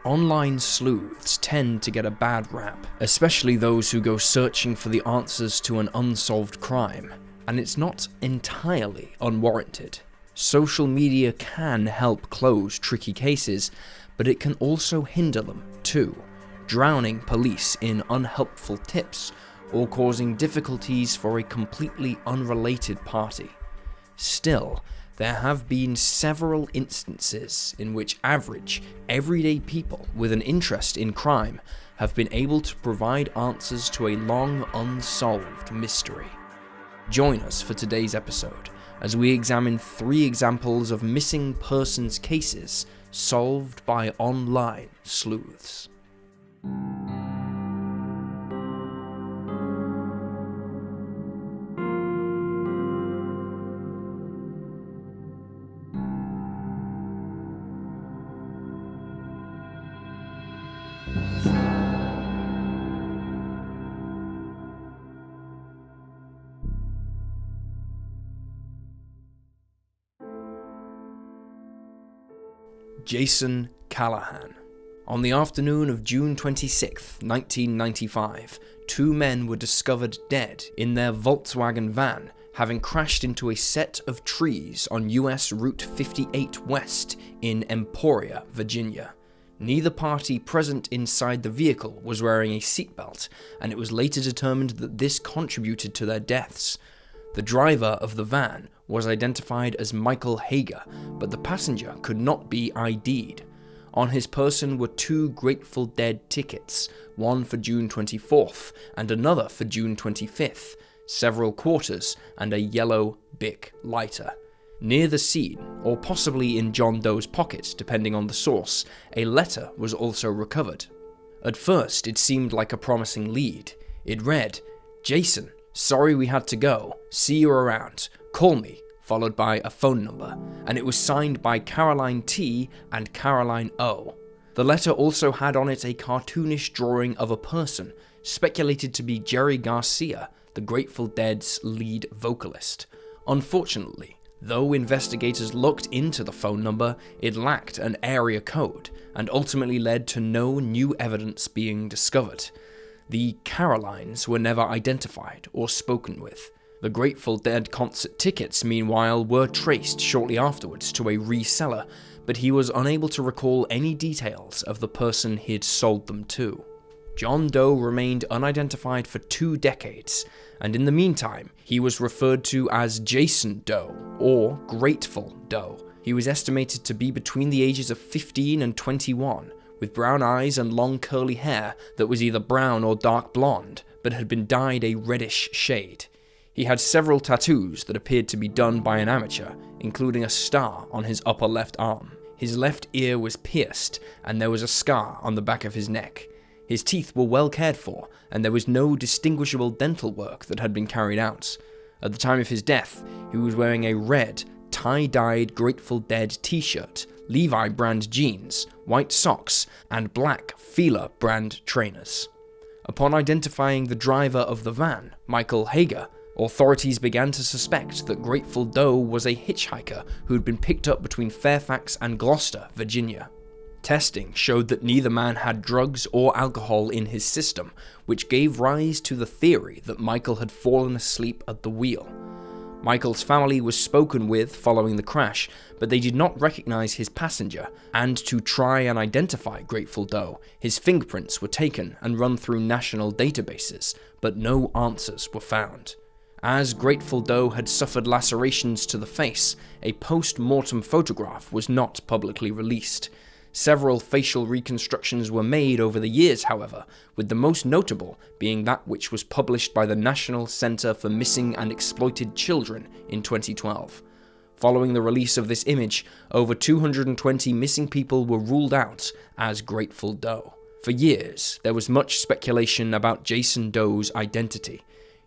Online sleuths tend to get a bad rap, especially those who go searching for the answers to an unsolved crime, and it's not entirely unwarranted. Social media can help close tricky cases, but it can also hinder them too, drowning police in unhelpful tips or causing difficulties for a completely unrelated party. Still, there have been several instances in which average, everyday people with an interest in crime have been able to provide answers to a long unsolved mystery. Join us for today's episode as we examine 3 examples of missing persons cases solved by online sleuths. Jason Callahan. On the afternoon of June 26, 1995, 2 men were discovered dead in their Volkswagen van, having crashed into a set of trees on US Route 58 West in Emporia, Virginia. Neither party present inside the vehicle was wearing a seatbelt, and it was later determined that this contributed to their deaths. The driver of the van was identified as Michael Hager, but the passenger could not be ID'd. On his person were 2 Grateful Dead tickets, one for June 24th and another for June 25th, several quarters, and a yellow Bic lighter. Near the scene, or possibly in John Doe's pocket depending on the source, a letter was also recovered. At first it seemed like a promising lead. It read, "Jason, sorry we had to go. See you around. Call me," followed by a phone number, and it was signed by Caroline T. and Caroline O. The letter also had on it a cartoonish drawing of a person, speculated to be Jerry Garcia, the Grateful Dead's lead vocalist. Unfortunately, though investigators looked into the phone number, it lacked an area code, and ultimately led to no new evidence being discovered. The Carolines were never identified or spoken with. The Grateful Dead concert tickets, meanwhile, were traced shortly afterwards to a reseller, but he was unable to recall any details of the person he'd sold them to. John Doe remained unidentified for 2 decades, and in the meantime, he was referred to as Jason Doe, or Grateful Doe. He was estimated to be between the ages of 15 and 21, with brown eyes and long curly hair that was either brown or dark blonde, but had been dyed a reddish shade. He had several tattoos that appeared to be done by an amateur, including a star on his upper left arm. His left ear was pierced, and there was a scar on the back of his neck. His teeth were well cared for, and there was no distinguishable dental work that had been carried out. At the time of his death, he was wearing a red, tie-dyed Grateful Dead t-shirt, Levi brand jeans, white socks, and black Fila brand trainers. Upon identifying the driver of the van, Michael Hager, authorities began to suspect that Grateful Doe was a hitchhiker who had been picked up between Fairfax and Gloucester, Virginia. Testing showed that neither man had drugs or alcohol in his system, which gave rise to the theory that Michael had fallen asleep at the wheel. Michael's family was spoken with following the crash, but they did not recognize his passenger, and to try and identify Grateful Doe, his fingerprints were taken and run through national databases, but no answers were found. As Grateful Doe had suffered lacerations to the face, a post-mortem photograph was not publicly released. Several facial reconstructions were made over the years, however, with the most notable being that which was published by the National Center for Missing and Exploited Children in 2012. Following the release of this image, over 220 missing people were ruled out as Grateful Doe. For years, there was much speculation about Jason Doe's identity.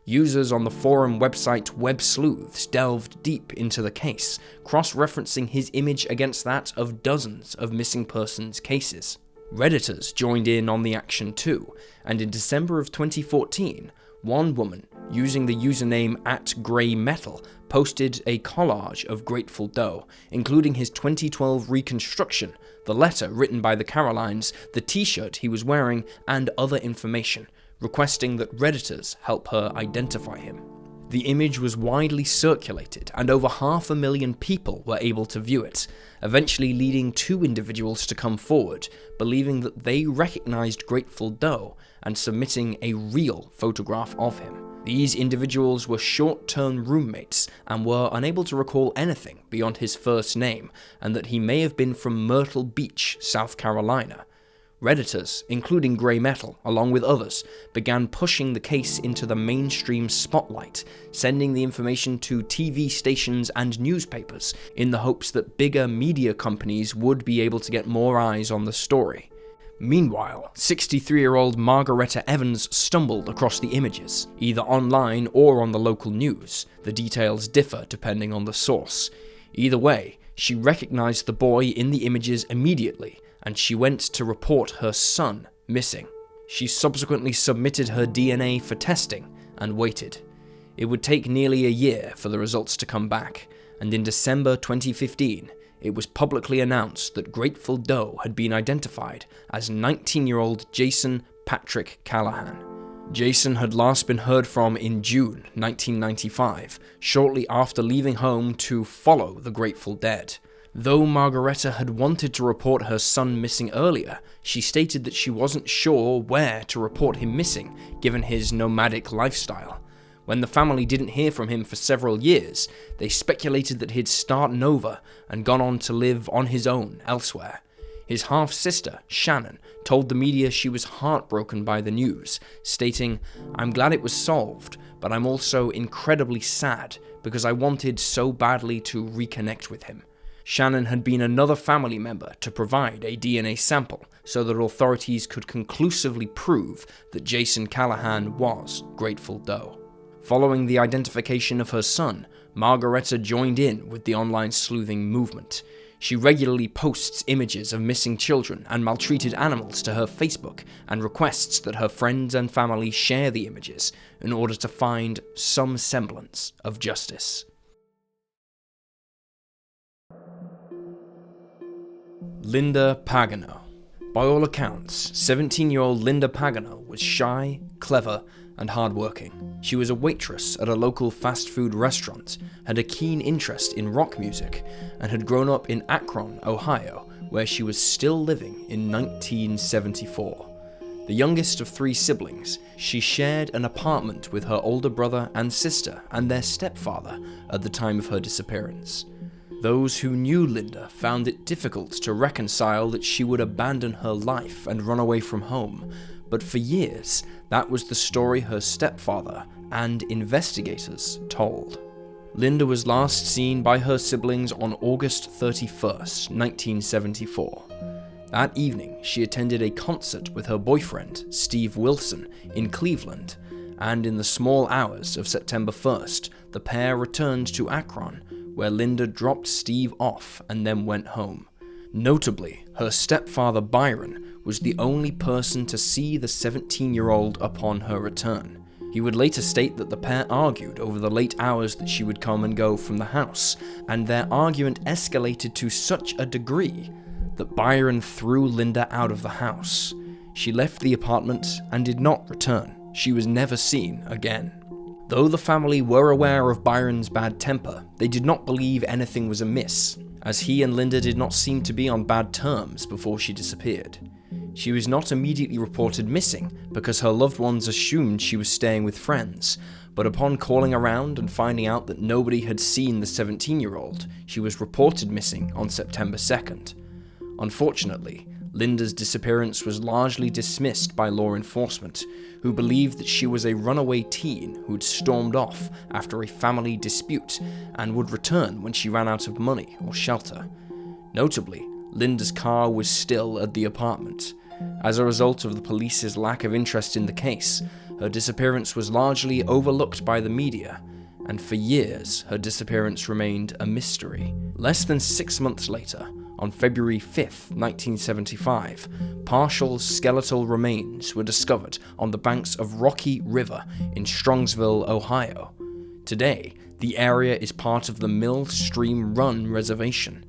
Users on the forum website Web Sleuths delved deep into the case, cross-referencing his image against that of dozens of missing persons cases. Redditors joined in on the action too, and in December of 2014, one woman, using the username @graymetal, posted a collage of Grateful Doe, including his 2012 reconstruction, the letter written by the Carolines, the t-shirt he was wearing, and other information, requesting that Redditors help her identify him. The image was widely circulated, and over 500,000 people were able to view it, eventually leading 2 individuals to come forward, believing that they recognized Grateful Doe and submitting a real photograph of him. These individuals were short-term roommates and were unable to recall anything beyond his first name, and that he may have been from Myrtle Beach, South Carolina. Redditors, including Grey Metal, along with others, began pushing the case into the mainstream spotlight, sending the information to TV stations and newspapers in the hopes that bigger media companies would be able to get more eyes on the story. Meanwhile, 63-year-old Margaretta Evans stumbled across the images, either online or on the local news. The details differ depending on the source. Either way, she recognized the boy in the images immediately, and she went to report her son missing. She subsequently submitted her DNA for testing and waited. It would take nearly a year for the results to come back, and in December 2015, it was publicly announced that Grateful Doe had been identified as 19-year-old Jason Patrick Callahan. Jason had last been heard from in June 1995, shortly after leaving home to follow the Grateful Dead. Though Margaretta had wanted to report her son missing earlier, she stated that she wasn't sure where to report him missing, given his nomadic lifestyle. When the family didn't hear from him for several years, they speculated that he'd started over and gone on to live on his own elsewhere. His half-sister, Shannon, told the media she was heartbroken by the news, stating, "I'm glad it was solved, but I'm also incredibly sad because I wanted so badly to reconnect with him." Shannon had been another family member to provide a DNA sample so that authorities could conclusively prove that Jason Callahan was Grateful Doe. Following the identification of her son, Margaretta joined in with the online sleuthing movement. She regularly posts images of missing children and maltreated animals to her Facebook and requests that her friends and family share the images in order to find some semblance of justice. Linda Pagano. By all accounts, 17-year-old Linda Pagano was shy, clever, and hardworking. She was a waitress at a local fast food restaurant, had a keen interest in rock music, and had grown up in Akron, Ohio, where she was still living in 1974. The youngest of 3 siblings, she shared an apartment with her older brother and sister and their stepfather at the time of her disappearance. Those who knew Linda found it difficult to reconcile that she would abandon her life and run away from home, but for years, that was the story her stepfather and investigators told. Linda was last seen by her siblings on August 31st, 1974. That evening, she attended a concert with her boyfriend, Steve Wilson, in Cleveland, and in the small hours of September 1st, the pair returned to Akron, where Linda dropped Steve off and then went home. Notably, her stepfather Byron was the only person to see the 17-year-old upon her return. He would later state that the pair argued over the late hours that she would come and go from the house, and their argument escalated to such a degree that Byron threw Linda out of the house. She left the apartment and did not return. She was never seen again. Though the family were aware of Byron's bad temper, they did not believe anything was amiss, as he and Linda did not seem to be on bad terms before she disappeared. She was not immediately reported missing because her loved ones assumed she was staying with friends, but upon calling around and finding out that nobody had seen the 17-year-old, she was reported missing on September 2nd. Unfortunately, Linda's disappearance was largely dismissed by law enforcement, who believed that she was a runaway teen who had stormed off after a family dispute and would return when she ran out of money or shelter. Notably, Linda's car was still at the apartment. As a result of the police's lack of interest in the case, her disappearance was largely overlooked by the media, and for years her disappearance remained a mystery. Less than 6 months later, on February 5th, 1975, partial skeletal remains were discovered on the banks of Rocky River in Strongsville, Ohio. Today, the area is part of the Mill Stream Run Reservation.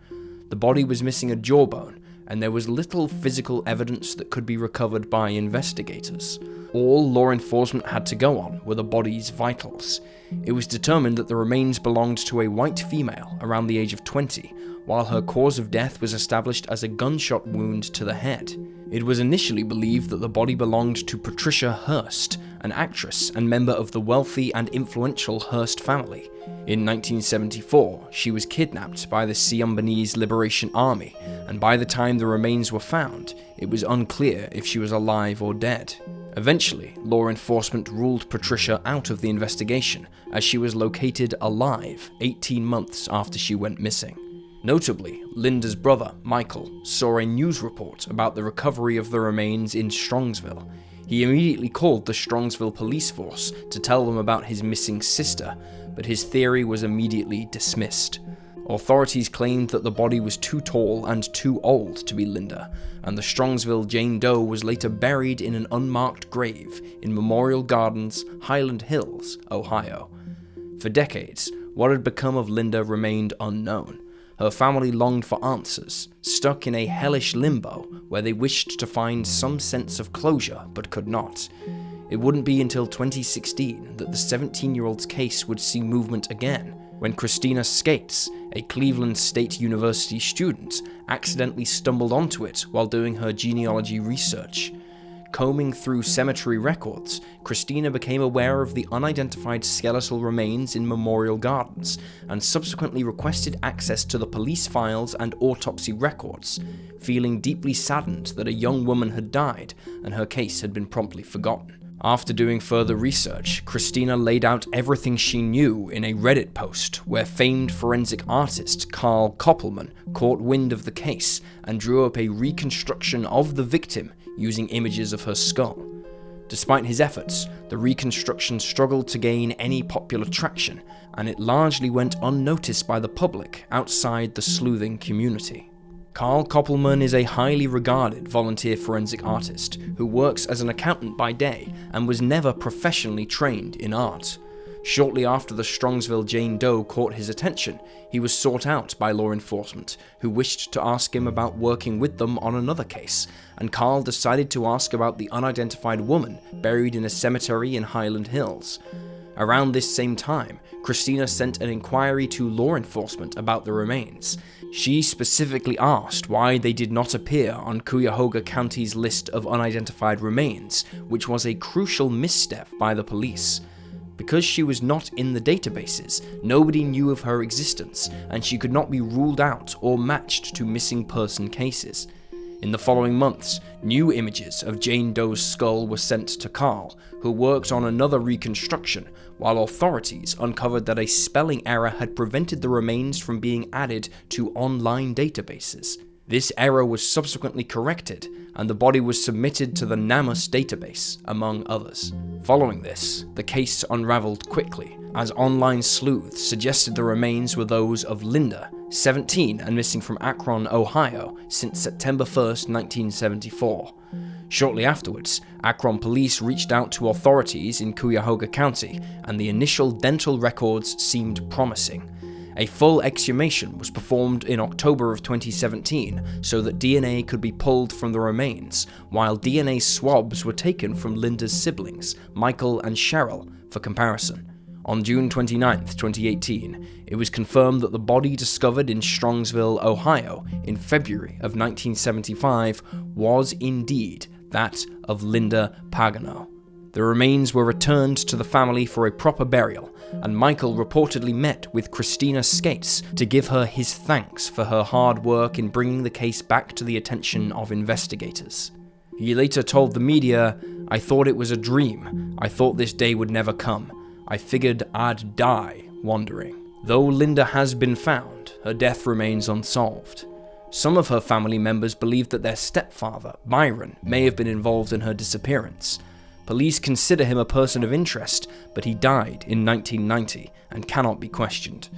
The body was missing a jawbone, and there was little physical evidence that could be recovered by investigators. All law enforcement had to go on were the body's vitals. It was determined that the remains belonged to a white female around the age of 20, while her cause of death was established as a gunshot wound to the head. It was initially believed that the body belonged to Patricia Hearst, an actress and member of the wealthy and influential Hearst family. In 1974, she was kidnapped by the Siambanese Liberation Army, and by the time the remains were found, it was unclear if she was alive or dead. Eventually, law enforcement ruled Patricia out of the investigation, as she was located alive 18 months after she went missing. Notably, Linda's brother, Michael, saw a news report about the recovery of the remains in Strongsville. He immediately called the Strongsville police force to tell them about his missing sister, but his theory was immediately dismissed. Authorities claimed that the body was too tall and too old to be Linda, and the Strongsville Jane Doe was later buried in an unmarked grave in Memorial Gardens, Highland Hills, Ohio. For decades, what had become of Linda remained unknown. Her family longed for answers, stuck in a hellish limbo where they wished to find some sense of closure but could not. It wouldn't be until 2016 that the 17-year-old's case would see movement again, when Christina Skates, a Cleveland State University student, accidentally stumbled onto it while doing her genealogy research. Combing through cemetery records, Christina became aware of the unidentified skeletal remains in Memorial Gardens, and subsequently requested access to the police files and autopsy records, feeling deeply saddened that a young woman had died and her case had been promptly forgotten. After doing further research, Christina laid out everything she knew in a Reddit post where famed forensic artist Carl Koppelman caught wind of the case and drew up a reconstruction of the victim using images of her skull. Despite his efforts, the reconstruction struggled to gain any popular traction, and it largely went unnoticed by the public outside the sleuthing community. Carl Koppelman is a highly regarded volunteer forensic artist who works as an accountant by day and was never professionally trained in art. Shortly after the Strongsville Jane Doe caught his attention, he was sought out by law enforcement, who wished to ask him about working with them on another case, and Carl decided to ask about the unidentified woman buried in a cemetery in Highland Hills. Around this same time, Christina sent an inquiry to law enforcement about the remains. She specifically asked why they did not appear on Cuyahoga County's list of unidentified remains, which was a crucial misstep by the police. Because she was not in the databases, nobody knew of her existence, and she could not be ruled out or matched to missing person cases. In the following months, new images of Jane Doe's skull were sent to Carl, who worked on another reconstruction, while authorities uncovered that a spelling error had prevented the remains from being added to online databases. This error was subsequently corrected, and the body was submitted to the NamUs database, among others. Following this, the case unraveled quickly, as online sleuths suggested the remains were those of Linda, 17 and missing from Akron, Ohio, since September 1st, 1974. Shortly afterwards, Akron police reached out to authorities in Cuyahoga County, and the initial dental records seemed promising. A full exhumation was performed in October of 2017 so that DNA could be pulled from the remains, while DNA swabs were taken from Linda's siblings, Michael and Cheryl, for comparison. On June 29, 2018, it was confirmed that the body discovered in Strongsville, Ohio, in February of 1975 was indeed that of Linda Pagano. The remains were returned to the family for a proper burial, and Michael reportedly met with Christina Skates to give her his thanks for her hard work in bringing the case back to the attention of investigators. He later told the media, "I thought it was a dream. I thought this day would never come. I figured I'd die wondering." Though Linda has been found, her death remains unsolved. Some of her family members believe that their stepfather, Byron, may have been involved in her disappearance. Police consider him a person of interest, but he died in 1990 and cannot be questioned.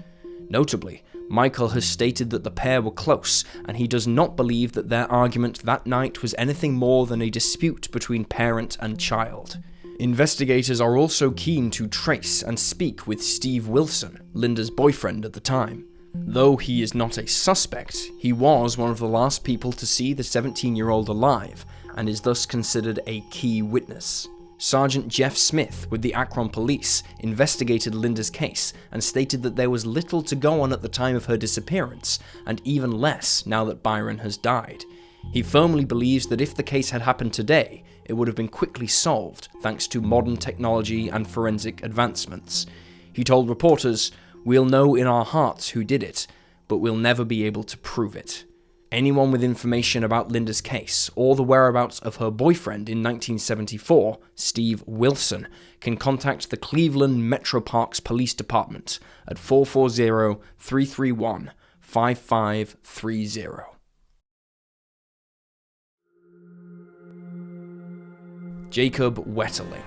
Notably, Michael has stated that the pair were close, and he does not believe that their argument that night was anything more than a dispute between parent and child. Investigators are also keen to trace and speak with Steve Wilson, Linda's boyfriend at the time. Though he is not a suspect, he was one of the last people to see the 17-year-old alive, and is thus considered a key witness. Sergeant Jeff Smith with the Akron Police investigated Linda's case and stated that there was little to go on at the time of her disappearance, and even less now that Byron has died. He firmly believes that if the case had happened today, it would have been quickly solved thanks to modern technology and forensic advancements. He told reporters, "We'll know in our hearts who did it, but we'll never be able to prove it." Anyone with information about Linda's case or the whereabouts of her boyfriend in 1974, Steve Wilson, can contact the Cleveland Metro Parks Police Department at 440-331-5530. Jacob Wetterling.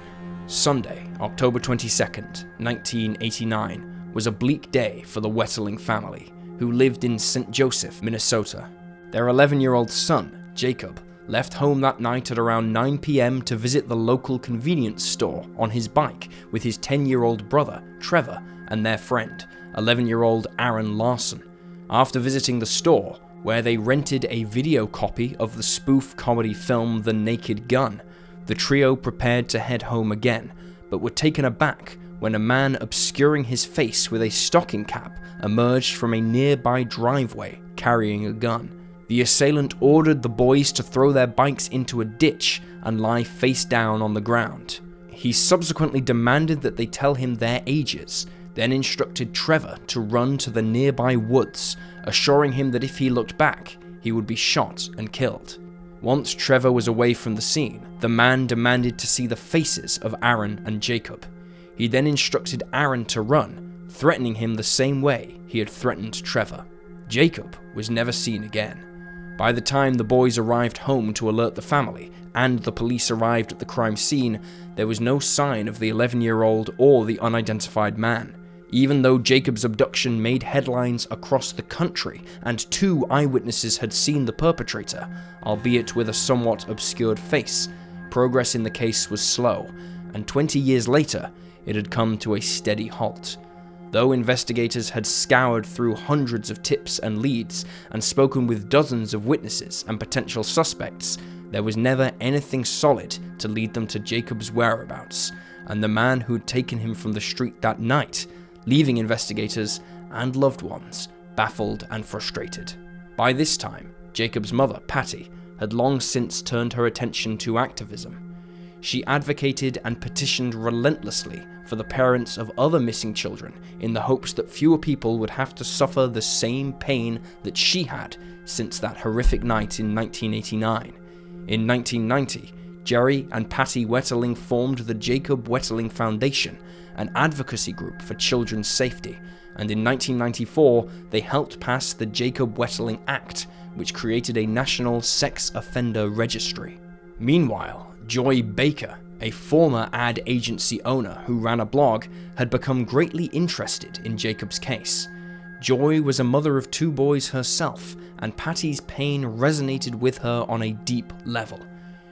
Sunday, October 22nd, 1989, was a bleak day for the Wetterling family, who lived in St. Joseph, Minnesota. Their 11-year-old son, Jacob, left home that night at around 9 p.m. to visit the local convenience store on his bike with his 10-year-old brother, Trevor, and their friend, 11-year-old Aaron Larson. After visiting the store, where they rented a video copy of the spoof comedy film The Naked Gun, the trio prepared to head home again, but were taken aback when a man obscuring his face with a stocking cap emerged from a nearby driveway carrying a gun. The assailant ordered the boys to throw their bikes into a ditch and lie face down on the ground. He subsequently demanded that they tell him their ages, then instructed Trevor to run to the nearby woods, assuring him that if he looked back, he would be shot and killed. Once Trevor was away from the scene, the man demanded to see the faces of Aaron and Jacob. He then instructed Aaron to run, threatening him the same way he had threatened Trevor. Jacob was never seen again. By the time the boys arrived home to alert the family, and the police arrived at the crime scene, there was no sign of the 11-year-old or the unidentified man. Even though Jacob's abduction made headlines across the country, and 2 eyewitnesses had seen the perpetrator, albeit with a somewhat obscured face, progress in the case was slow, and 20 years later, it had come to a steady halt. Though investigators had scoured through hundreds of tips and leads and spoken with dozens of witnesses and potential suspects, there was never anything solid to lead them to Jacob's whereabouts and the man who had taken him from the street that night, leaving investigators and loved ones baffled and frustrated. By this time, Jacob's mother, Patty, had long since turned her attention to activism. She advocated and petitioned relentlessly for the parents of other missing children in the hopes that fewer people would have to suffer the same pain that she had since that horrific night in 1989. In 1990, Jerry and Patty Wetterling formed the Jacob Wetterling Foundation, an advocacy group for children's safety, and in 1994 they helped pass the Jacob Wetterling Act, which created a national sex offender registry. Meanwhile, Joy Baker, a former ad agency owner who ran a blog, had become greatly interested in Jacob's case. Joy was a mother of 2 boys herself, and Patty's pain resonated with her on a deep level.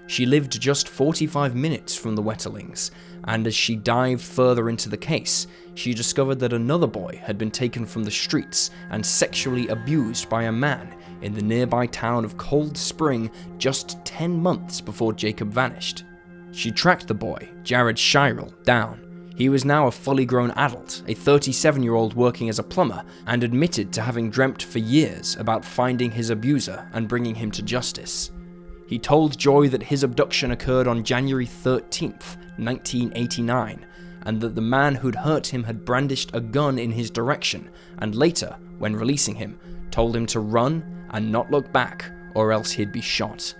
She lived just 45 minutes from the Wetterlings, and as she dived further into the case, she discovered that another boy had been taken from the streets and sexually abused by a man in the nearby town of Cold Spring just 10 months before Jacob vanished. She tracked the boy, Jared Shirel, down. He was now a fully grown adult, a 37-year-old working as a plumber, and admitted to having dreamt for years about finding his abuser and bringing him to justice. He told Joy that his abduction occurred on January 13th, 1989, and that the man who'd hurt him had brandished a gun in his direction, and later, when releasing him, told him to run and not look back, or else he'd be shot.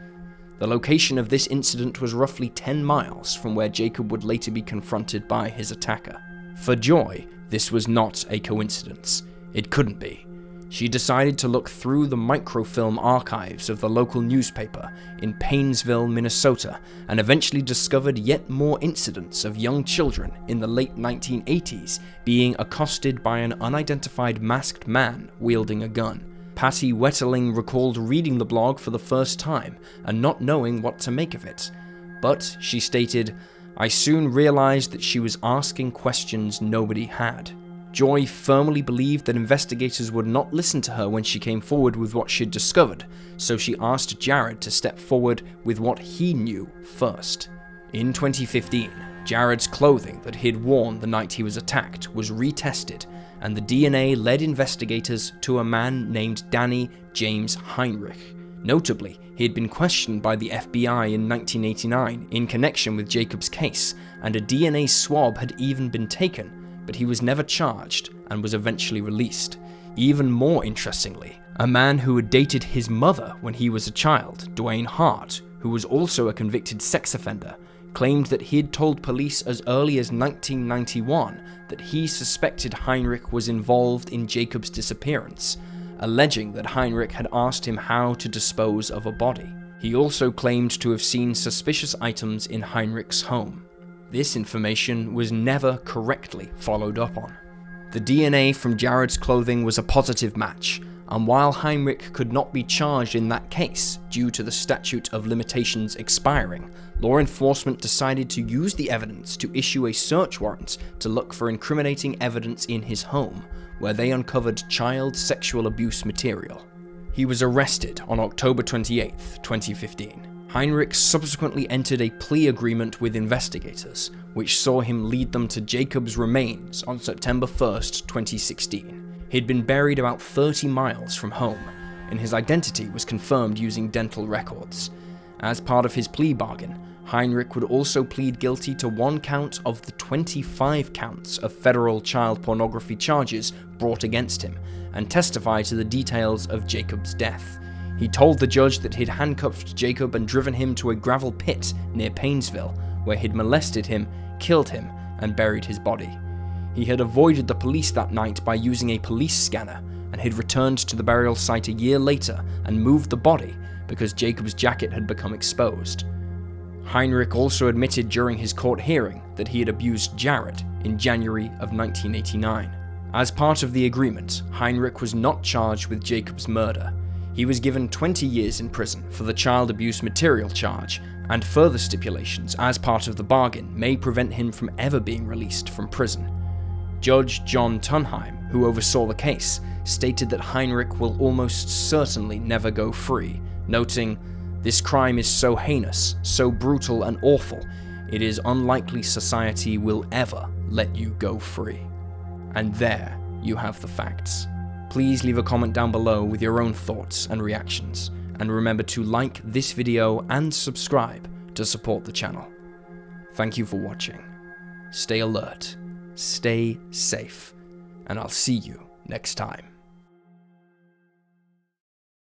The location of this incident was roughly 10 miles from where Jacob would later be confronted by his attacker. For Joy, this was not a coincidence. It couldn't be. She decided to look through the microfilm archives of the local newspaper in Painesville, Minnesota, and eventually discovered yet more incidents of young children in the late 1980s being accosted by an unidentified masked man wielding a gun. Patty Wetterling recalled reading the blog for the first time and not knowing what to make of it. But, she stated, I soon realized that she was asking questions nobody had. Joy firmly believed that investigators would not listen to her when she came forward with what she'd discovered, so she asked Jared to step forward with what he knew first. In 2015, Jared's clothing that he'd worn the night he was attacked was retested, and the DNA led investigators to a man named Danny James Heinrich. Notably, he had been questioned by the FBI in 1989 in connection with Jacob's case, and a DNA swab had even been taken, but he was never charged and was eventually released. Even more interestingly, a man who had dated his mother when he was a child, Dwayne Hart, who was also a convicted sex offender, claimed that he had told police as early as 1991 that he suspected Heinrich was involved in Jacob's disappearance, alleging that Heinrich had asked him how to dispose of a body. He also claimed to have seen suspicious items in Heinrich's home. This information was never correctly followed up on. The DNA from Jared's clothing was a positive match, and while Heinrich could not be charged in that case due to the statute of limitations expiring, law enforcement decided to use the evidence to issue a search warrant to look for incriminating evidence in his home, where they uncovered child sexual abuse material. He was arrested on October 28, 2015. Heinrich subsequently entered a plea agreement with investigators, which saw him lead them to Jacob's remains on September 1, 2016. He'd been buried about 30 miles from home, and his identity was confirmed using dental records. As part of his plea bargain, Heinrich would also plead guilty to 1 count of the 25 counts of federal child pornography charges brought against him, and testify to the details of Jacob's death. He told the judge that he'd handcuffed Jacob and driven him to a gravel pit near Painesville, where he'd molested him, killed him, and buried his body. He had avoided the police that night by using a police scanner, and had returned to the burial site a year later and moved the body because Jacob's jacket had become exposed. Heinrich also admitted during his court hearing that he had abused Jared in January of 1989. As part of the agreement, Heinrich was not charged with Jacob's murder. He was given 20 years in prison for the child abuse material charge, and further stipulations as part of the bargain may prevent him from ever being released from prison. Judge John Tunheim, who oversaw the case, stated that Heinrich will almost certainly never go free, noting, "This crime is so heinous, so brutal and awful, it is unlikely society will ever let you go free." And there you have the facts. Please leave a comment down below with your own thoughts and reactions, and remember to like this video and subscribe to support the channel. Thank you for watching. Stay alert, stay safe, and I'll see you next time.